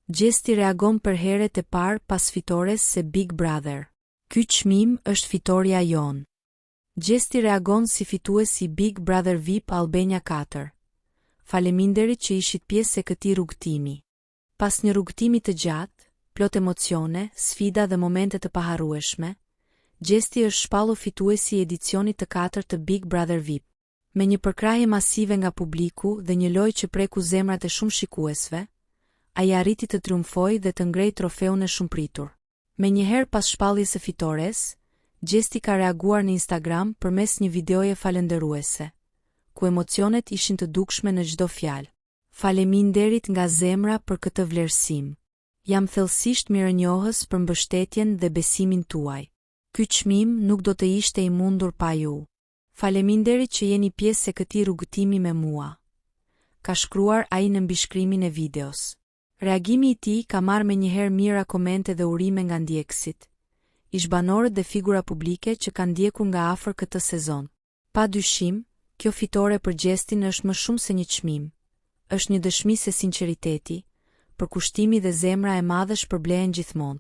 Gjesti reagon për herët e parë pas fitores se Big Brother. Ky çmim është fitoria jon. Gjesti reagon si fituesi Big Brother VIP Albania 4. Faleminderit që ishit pjesë e këtij rrugtimi. Pas një rrugtimi të gjatë, plot emocione, sfida dhe momente të paharrueshme, Gjesti është shpallur fituesi i edicionit të 4 të Big Brother VIP. Me një përkrahje masive nga publiku dhe një lojë që preku zemrat e shumë shikuesve, ai arriti të triumfojë dhe të ngrejë trofeun e shumëpritur. Me njëherë pas shpalljes së fitores, Gjesti ka reaguar në Instagram përmes një videoje falënderuese, ku emocionet ishin të dukshme në çdo fjalë. Faleminderit nga zemra për këtë vlerësim. Jam thellësisht mirënjohës për mbështetjen dhe besimin tuaj. Ky çmim nuk do të ishte i mundur pa ju. Faleminderit që jeni pjesë e këtij rrugtimi me mua. Ka shkruar ai në mbishkrimin e videos. Reagimi i tij ka marrë me njëherë mira komente dhe urime nga ndjekësit, ish-banorët dhe figura publike që kanë ndjekur nga afër këtë sezon. Pa dyshim, kjo fitore për Gjestin është më shumë se një çmim. Është një dëshmi se sinqeriteti, përkushtimi dhe zemra e madhe shpërblehen gjithmonë.